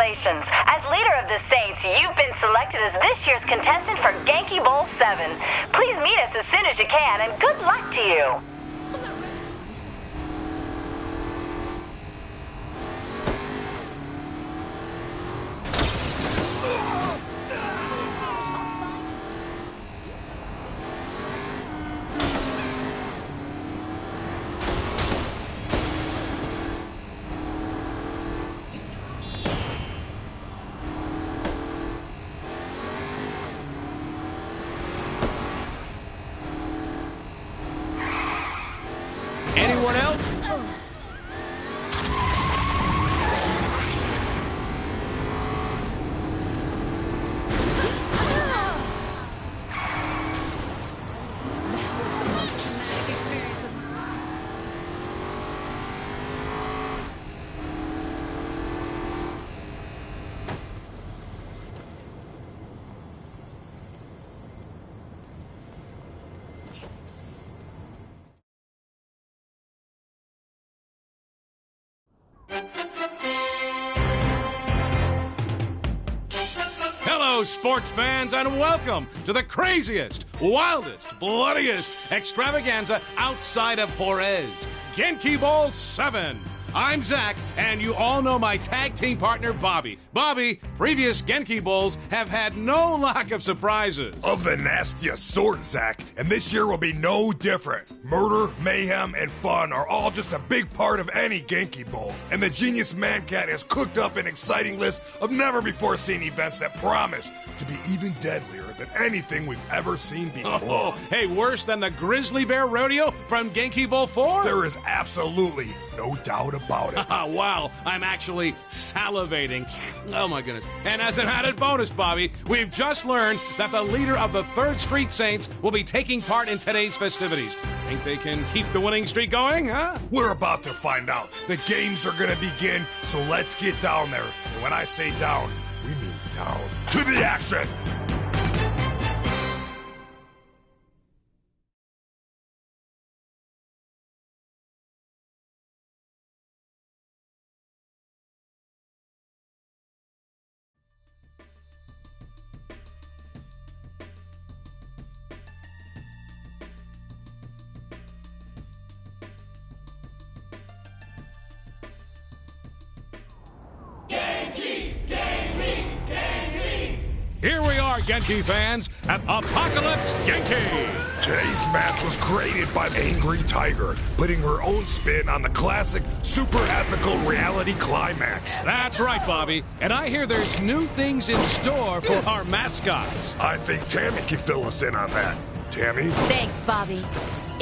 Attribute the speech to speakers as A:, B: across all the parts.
A: Congratulations. As leader of the Saints, you've been selected as this year's contestant for Genki Bowl 7. Please meet us as soon as you can, and good luck to you.
B: Anyone else?
C: Hello, sports fans, and welcome to the craziest, wildest, bloodiest extravaganza outside of Juarez, Genki Bowl 7. I'm Zach, and you all know my tag team partner, Bobby. Bobby, previous Genki Bowls have had no lack of surprises.
D: Of the nastiest sort, Zach, and this year will be no different. Murder, mayhem, and fun are all just a big part of any Genki Bowl, and the Genius Mancat has cooked up an exciting list of never-before-seen events that promise to be even deadlier than anything we've ever seen before.
C: Oh, hey, worse than the Grizzly Bear Rodeo from Genki Bowl 4?
D: There is absolutely no doubt about it.
C: Wow, I'm actually salivating. Oh my goodness. And as an added bonus, Bobby, we've just learned that the leader of the 3rd Street Saints will be taking part in today's festivities. Think they can keep the winning streak going, huh?
D: We're about to find out. The games are gonna begin, so let's get down there. And when I say down, we mean down. To the action!
C: Here we are, Genki fans, at Apocalypse Genki.
D: Today's match was created by Angry Tiger, putting her own spin on the classic super ethical reality climax.
C: That's right, Bobby. And I hear there's new things in store for our mascots.
D: I think Tammy can fill us in on that. Tammy?
E: Thanks, Bobby.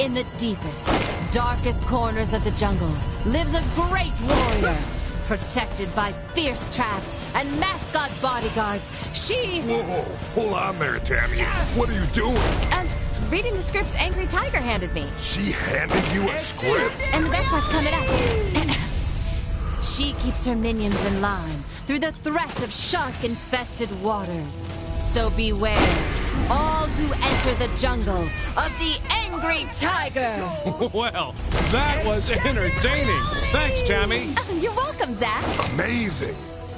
E: In the deepest, darkest corners of the jungle lives a great warrior. Protected by fierce traps and mascot bodyguards, she...
D: Whoa, hold on there, Tammy. What are you doing?
E: Reading the script Angry Tiger handed me.
D: She handed you a script?
E: And the best part's coming up. She keeps her minions in line through the threat of shark-infested waters. So beware, all who enter the jungle of the Angry Tiger.
C: Well, that was entertaining. Thanks, Tammy.
E: You're welcome, Zach.
D: Amazing.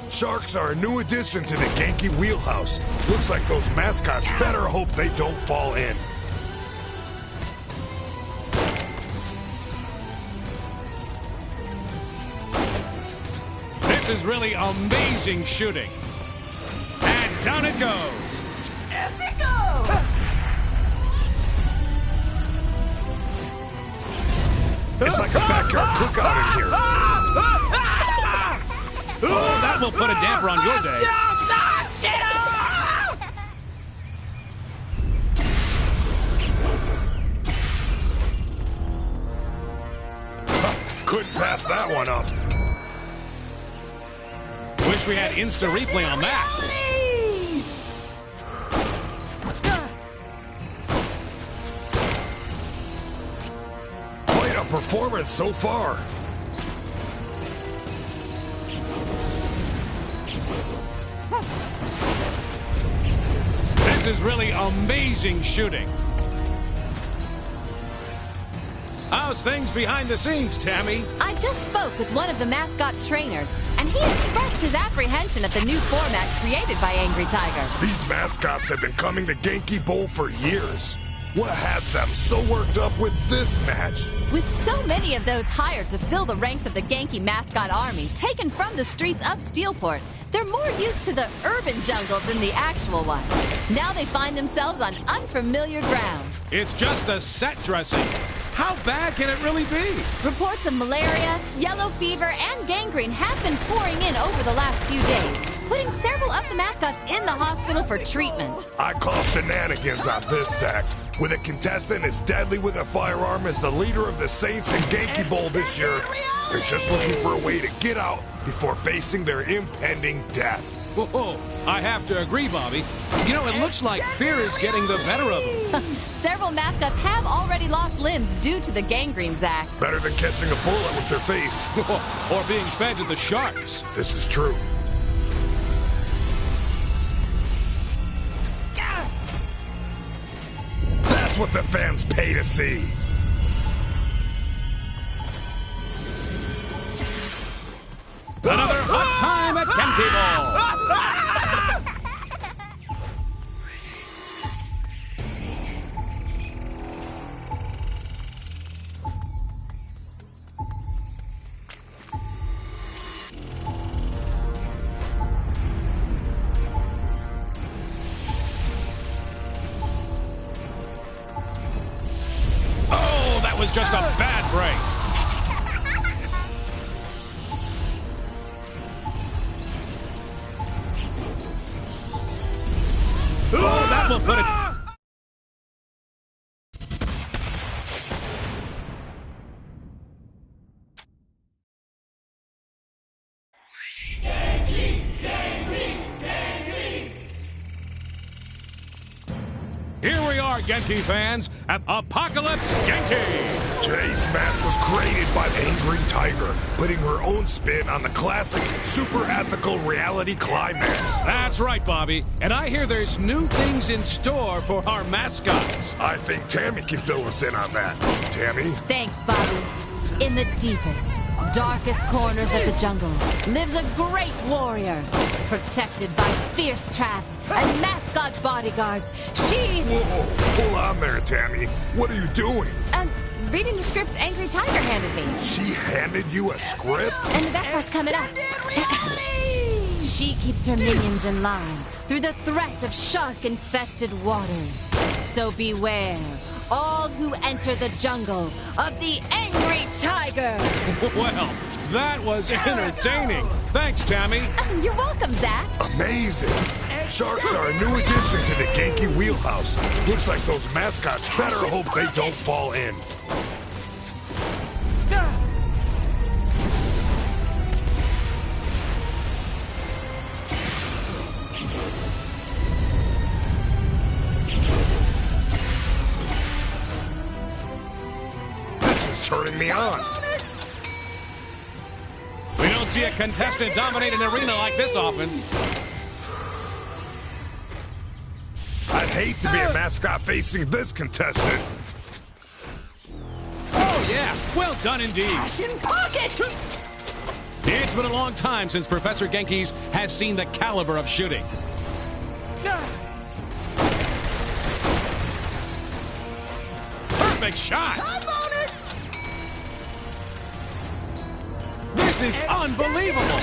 D: Sharks are a new addition to the Genki wheelhouse. Looks like those mascots better hope they don't fall in.
C: This is really amazing shooting. And down it goes.
D: It's like a backyard cookout in here.
C: Oh, that will put a damper on your day.
D: Couldn't pass that one up.
C: Wish we had Insta replay on that.
D: Quite a performance so far.
C: This is really amazing shooting. How's things behind the scenes, Tammy?
E: I just spoke with one of the mascot trainers, and he expressed his apprehension at the new format created by Angry Tiger.
D: These mascots have been coming to Genki Bowl for years. What has them so worked up with this match?
E: With so many of those hired to fill the ranks of the Genki mascot army taken from the streets of Steelport, they're more used to the urban jungle than the actual one. Now they find themselves on unfamiliar ground.
C: It's just a set dressing. How bad can it really be?
E: Reports of malaria, yellow fever, and gangrene have been pouring in over the last few days, putting several of the mascots in the hospital for treatment.
D: I call shenanigans on this, Zach. With a contestant as deadly with a firearm as the leader of the Saints in Genki Bowl this year, they're just looking for a way to get out before facing their impending death.
C: Whoa, I have to agree, Bobby. You know, it looks like fear is getting the better of them.
E: Several mascots have already lost limbs due to the gangrene, Zach.
D: Better than catching a bullet with their face.
C: Or being fed to the sharks.
D: This is true. That's what the fans pay to see.
C: Another hot time at Genki Bowl. Oh, that was just a bad break. Oh, that will put it. Here we are, Genki fans, at Apocalypse Genki.
D: Today's match was created by Angry Tiger, putting her own spin on the classic super ethical reality climax.
C: That's right, Bobby. And I hear there's new things in store for our mascots.
D: I think Tammy can fill us in on that. Tammy?
E: Thanks, Bobby. In the deepest, darkest corners of the jungle lives a great warrior, protected by fierce traps and mascot bodyguards. She...
D: Whoa, hold on there, Tammy. What are you doing?
E: Reading the script Angry Tiger handed me.
D: She handed you a script?
E: And the best part's coming up. She keeps her minions in line through the threat of shark-infested waters. So beware, all who enter the jungle of the Angry Tiger.
C: Well, that was entertaining. Thanks, Tammy.
E: You're welcome, Zach.
D: Amazing. Sharks are a new addition to the Genki wheelhouse. Looks like those mascots better hope they don't fall in. This is turning me on.
C: We don't see a contestant dominate an arena like this often.
D: I'd hate to be a mascot facing this contestant.
C: Oh, yeah. Well done indeed.
B: In pocket!
C: It's been a long time since Professor Genki's has seen the caliber of shooting. Perfect shot!
B: Bonus!
C: This is unbelievable!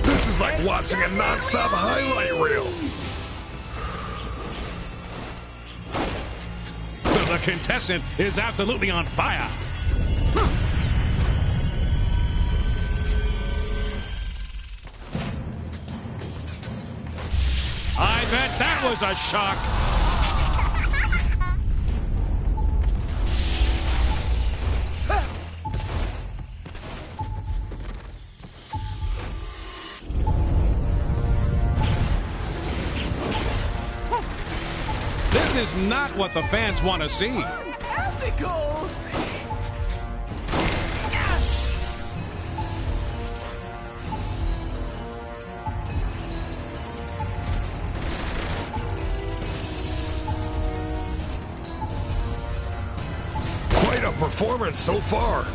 D: This is like watching a non-stop highlight reel.
C: The contestant is absolutely on fire. I bet that was a shock. This is not what the fans want to see.
B: Ethical!
D: performance so far.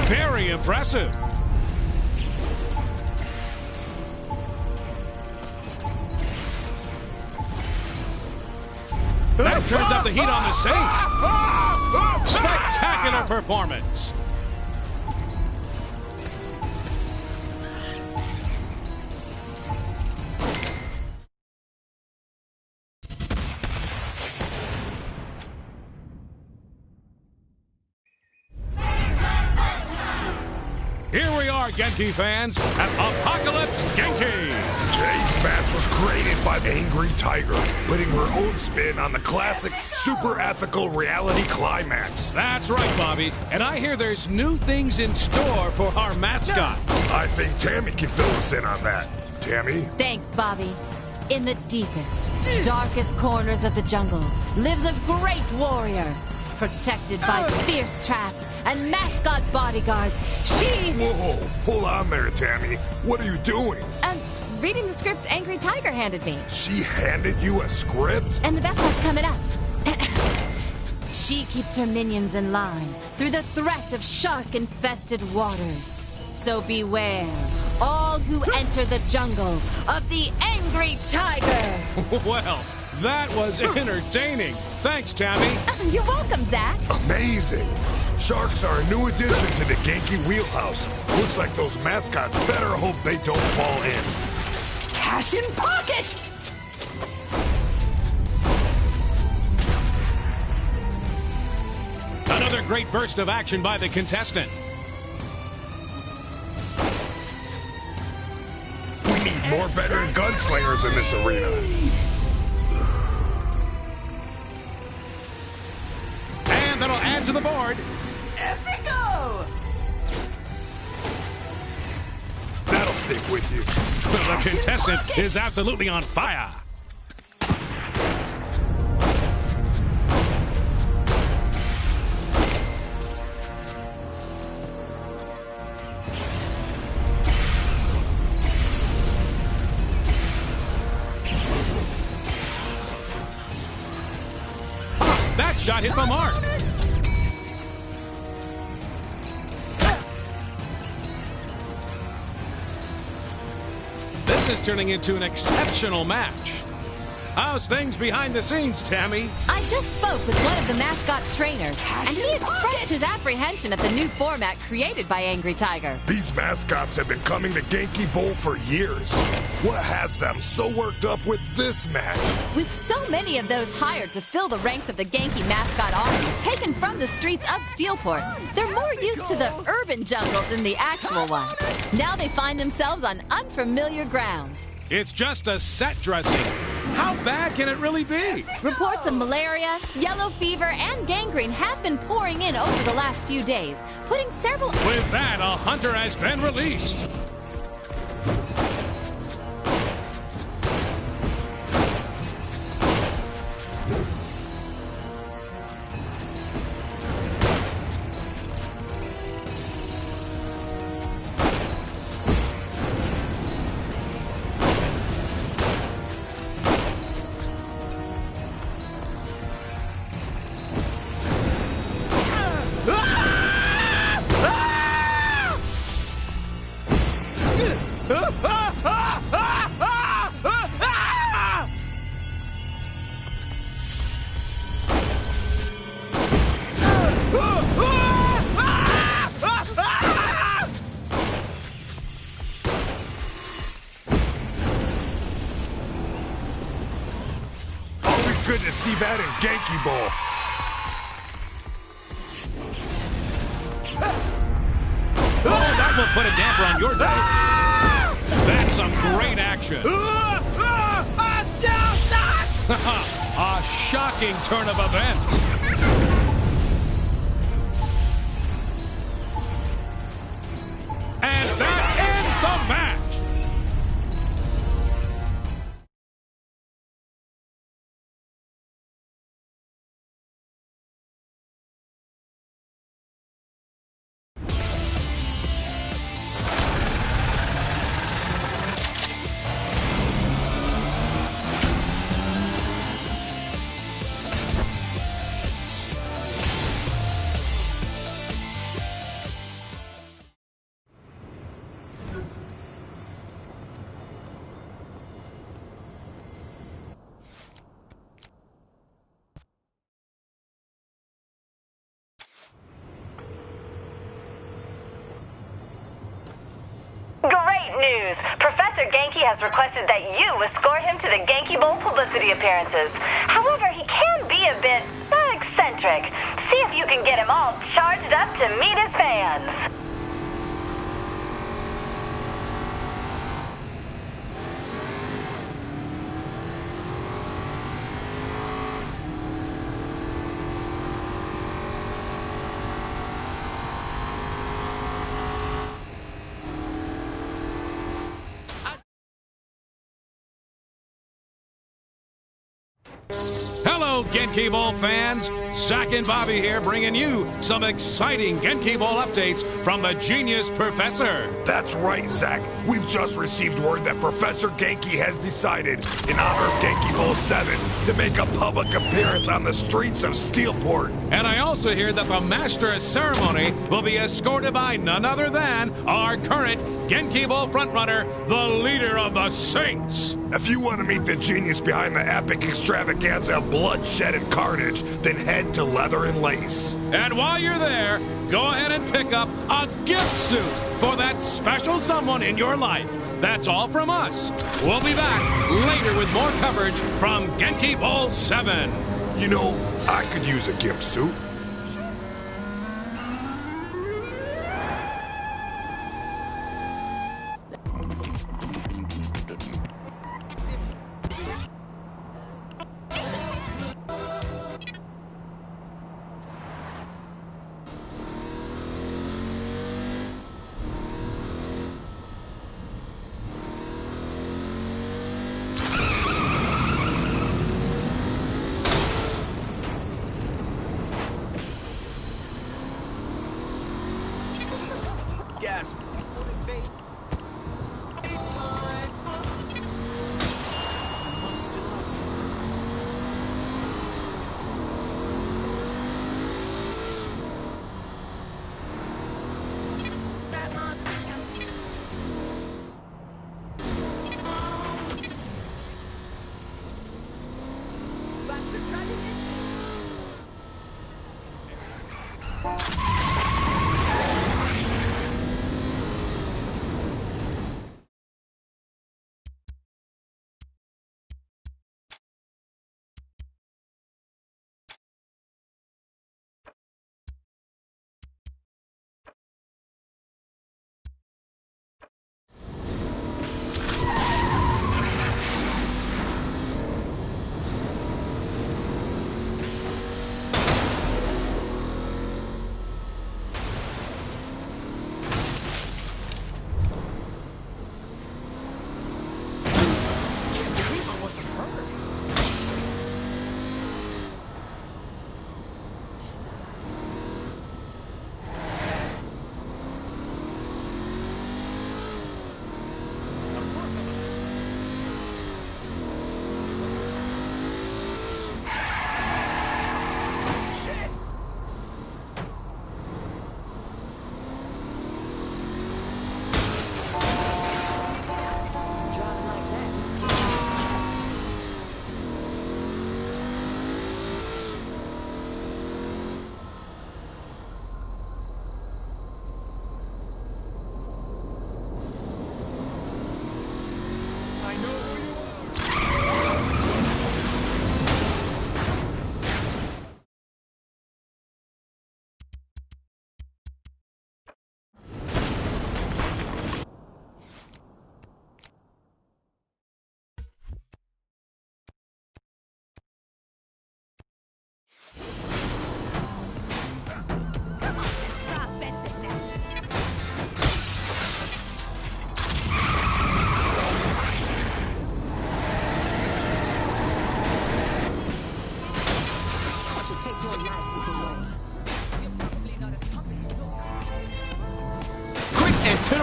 C: Very impressive. That turns up the heat on the Saint. Spectacular performance. Here we are, Genki fans, at Apocalypse Genki!
D: Today's match was created by Angry Tiger, putting her own spin on the classic, super ethical reality climax.
C: That's right, Bobby. And I hear there's new things in store for our mascot.
D: I think Tammy can fill us in on that. Tammy?
E: Thanks, Bobby. In the deepest, darkest corners of the jungle lives a great warrior. Protected by fierce traps and mascot bodyguards, she...
D: Whoa, hold on there, Tammy. What are you doing?
E: Reading the script Angry Tiger handed me.
D: She handed you a script?
E: And the best part's coming up. She keeps her minions in line through the threat of shark-infested waters. So beware, all who enter the jungle of the Angry Tiger.
C: Well, that was entertaining. Thanks, Tammy.
E: You're welcome, Zach.
D: Amazing. Sharks are a new addition to the Genki wheelhouse. Looks like those mascots better hope they don't fall in.
B: Cash in pocket!
C: Another great burst of action by the contestant.
D: We need more veteran gunslingers in this arena.
C: And that'll add to the board.
B: Epico!
D: That'll stick with you.
C: The contestant is absolutely on fire. That shot hit the mark. This is turning into an exceptional match. How's things behind the scenes, Tammy?
E: I just spoke with one of the mascot trainers, and he expressed his apprehension at the new format created by Angry Tiger.
D: These mascots have been coming to Genki Bowl for years. What has them so worked up with this match?
E: With so many of those hired to fill the ranks of the Genki mascot army taken from the streets of Steelport, they're more used to the urban jungle than the actual one. Now they find themselves on unfamiliar ground.
C: It's just a set dressing. How bad can it really be?
E: Reports of malaria, yellow fever, and gangrene have been pouring in over the last few days, putting several...
C: With that, a hunter has been released.
D: Good to see that in Genki Bowl.
C: Oh, that will put a damper on your day. That's some great action. A shocking turn of events. And that ends the match.
A: Great news! Professor Genki has requested that you escort him to the Genki Bowl publicity appearances. However, he can be a bit eccentric. See if you can get him all charged up to meet his fans.
C: Hello, Genki Bowl fans. Zach and Bobby here bringing you some exciting Genki Bowl updates from the Genius Professor.
D: That's right, Zach. We've just received word that Professor Genki has decided, in honor of Genki Bowl 7, to make a public appearance on the streets of Steelport.
C: And I also hear that the Master Ceremony will be escorted by none other than our current Genki Bowl frontrunner, the leader of the Saints.
D: If you want to meet the genius behind the epic extravaganza of bloodshed and carnage, then head to Leather and Lace.
C: And while you're there, go ahead and pick up a gift suit for that special someone in your life. That's all from us. We'll be back later with more coverage from Genki Bowl 7.
D: You know, I could use a gimp suit.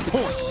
F: point.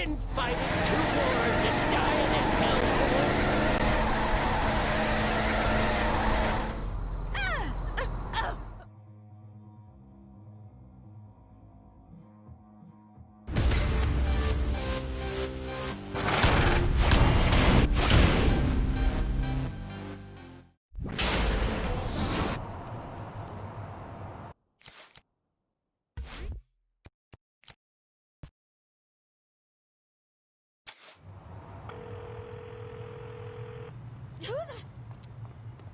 B: didn't fight it too hard to die in this hell.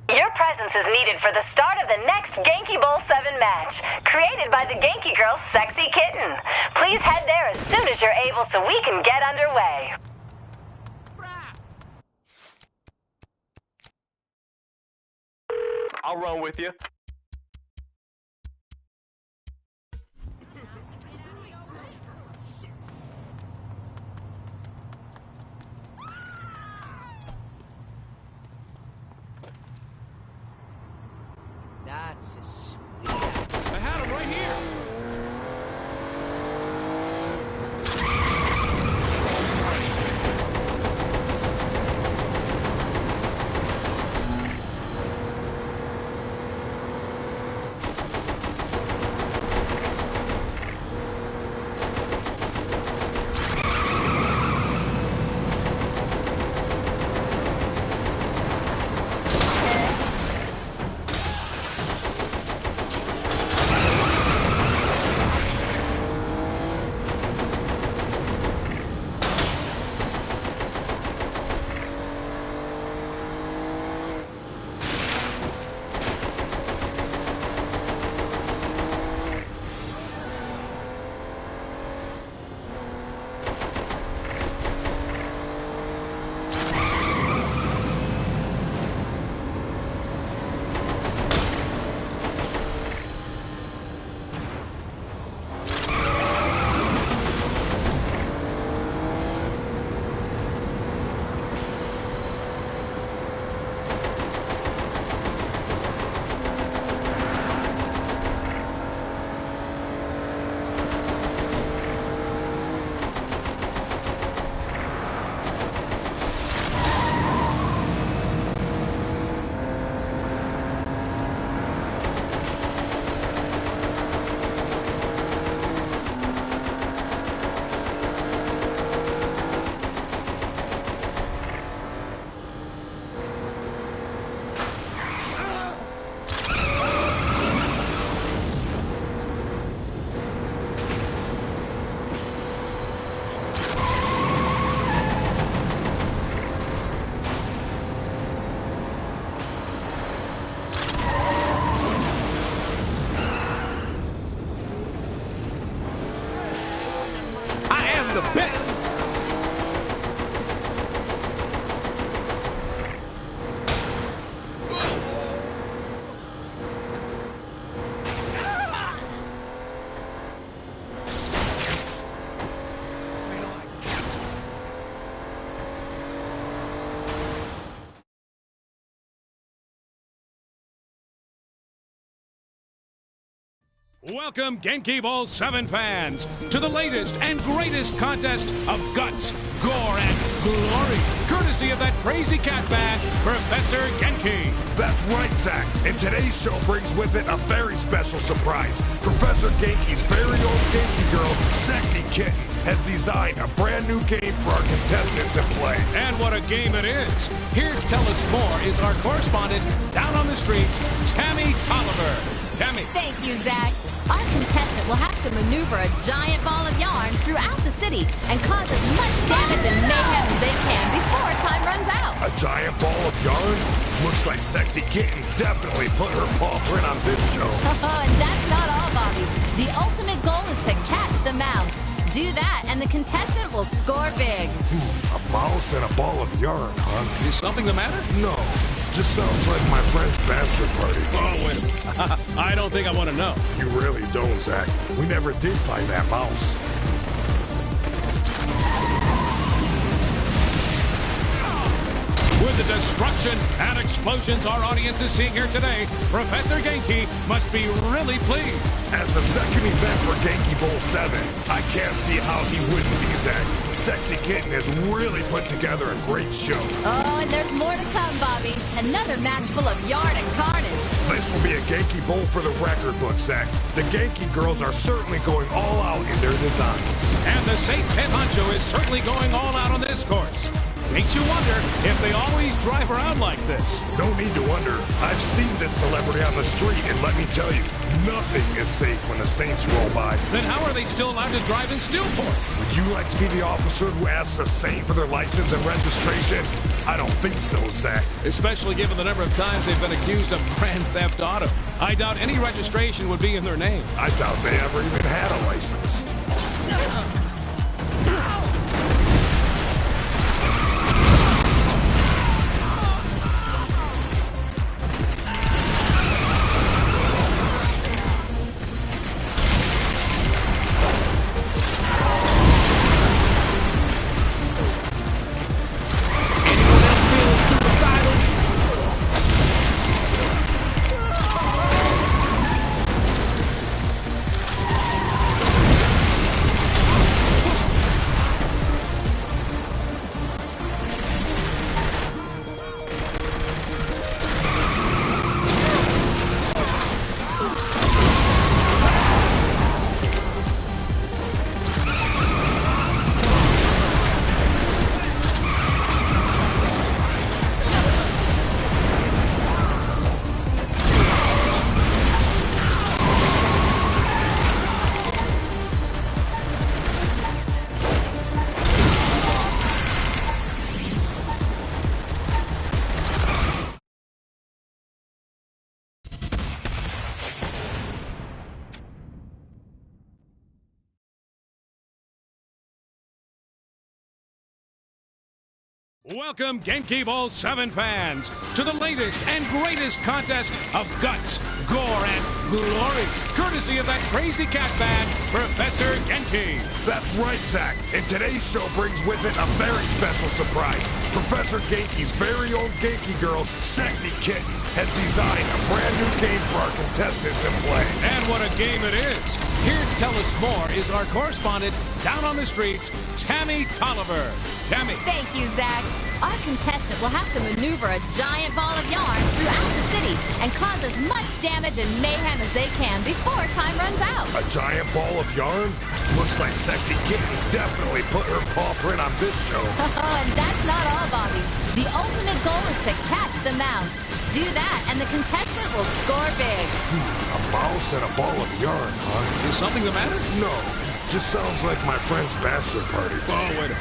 A: Your presence is needed for the start of the next Genki Bowl 7 match, created by the Genki Girl's Sexy Kitten. Please head there as soon as you're able so we can get underway.
G: I'll run with you.
B: That's a sweet.
C: Welcome, Genki Bowl 7 fans, to the latest and greatest contest of guts, gore, and glory, courtesy of that crazy cat band, Professor Genki.
D: That's right, Zach. And today's show brings with it a very special surprise. Professor Genki's very own Genki girl, Sexy Kitten, has designed a brand new game for our contestants to play.
C: And what a game it is. Here to tell us more is our correspondent down on the streets, Tammy Tolliver. Tammy.
E: Thank you, Zach. Our contestant will have to maneuver a giant ball of yarn throughout the city and cause as much damage and mayhem as they can before time runs out.
D: A giant ball of yarn? Looks like Sexy Kitten definitely put her paw print on this show.
E: And that's not all, Bobby. The ultimate goal is to catch the mouse. Do that, and the contestant will score big.
D: A mouse and a ball of yarn, huh?
C: Is something the matter?
D: No. Just sounds like my friend's bachelor party.
C: Oh, wait a minute. I don't think I want to know.
D: You really don't, Zach. We never did find that mouse.
C: With the destruction and explosions our audience is seeing here today, Professor Genki must be really pleased.
D: As the second event for Genki Bowl 7, I can't see how he wouldn't be, Zach. Sexy Kitten has really put together a great show.
E: Oh, and there's more to come, Bobby. Another match full of yarn and carnage.
D: This will be a Genki Bowl for the record book, Zach. The Genki girls are certainly going all out in their designs.
C: And the Saints head honcho is certainly going all out on this course. Makes you wonder if they always drive around like this.
D: No need to wonder. I've seen this celebrity on the street, and let me tell you, nothing is safe when the Saints roll by.
C: Then how are they still allowed to drive in Steelport?
D: Would you like to be the officer who asks a Saint for their license and registration? I don't think so, Zach.
C: Especially given the number of times they've been accused of grand theft auto. I doubt any registration would be in their name.
D: I doubt they ever even had a license.
C: Welcome, Genki Bowl 7 fans, to the latest and greatest contest of guts, gore, and glory, courtesy of that crazy cat band, Professor Genki.
D: That's right, Zach. And today's show brings with it a very special surprise. Professor Genki's very own Genki girl, Sexy Kitten, has designed a brand new game for our contestants to play.
C: And what a game it is. Here to tell us more is our correspondent down on the streets, Tammy Tolliver. Tammy.
E: Thank you, Zach. Our contestant will have to maneuver a giant ball of yarn throughout the city and cause as much damage and mayhem as they can before time runs out.
D: A giant ball of yarn? Looks like Sexy Kitten definitely put her paw print on this show.
E: And that's not all, Bobby. The ultimate goal is to catch the mouse. Do that, and the contestant will score big.
D: A mouse and a ball of yarn, huh?
C: Is something the matter?
D: No. Just sounds like my friend's bachelor party.
C: Oh, wait a minute.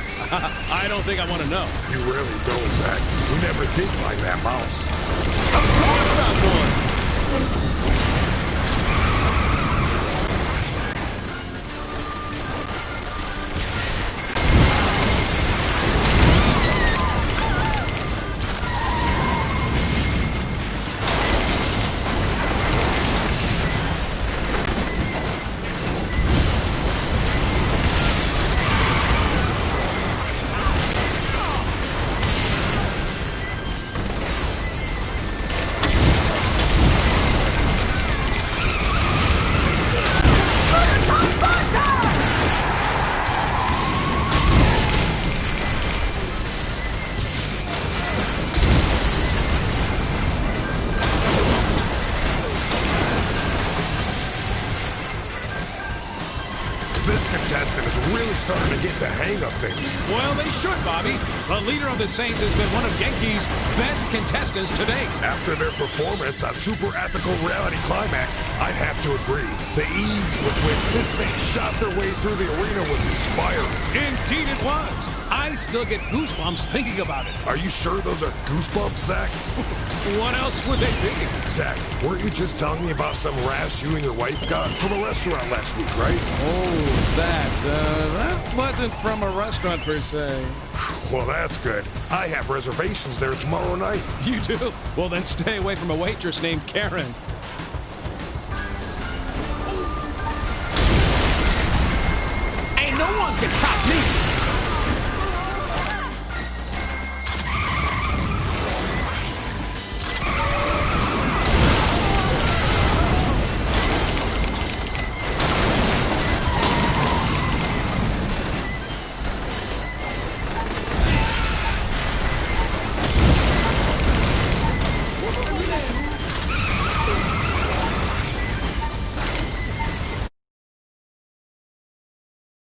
C: I don't think I want to know.
D: You really don't, Zach. We never did find that mouse.
C: Of course I would.
D: starting to get the hang of things.
C: Well, they should, Bobby. The leader of the Saints has been one of Genki's best contestants to date.
D: After their performance on Super Ethical Reality Climax, I'd have to agree. The ease with which this Saint shot their way through the arena was inspiring.
C: Indeed it was. I still get goosebumps thinking about it.
D: Are you sure those are goosebumps, Zach?
C: What else would they be?
D: Zach, weren't you just telling me about some rash you and your wife got from a restaurant last week, right?
C: Oh, that wasn't from a restaurant per se.
D: Well, that's good. I have reservations there tomorrow night.
C: You do? Well, then stay away from a waitress named Karen.
F: Ain't no one can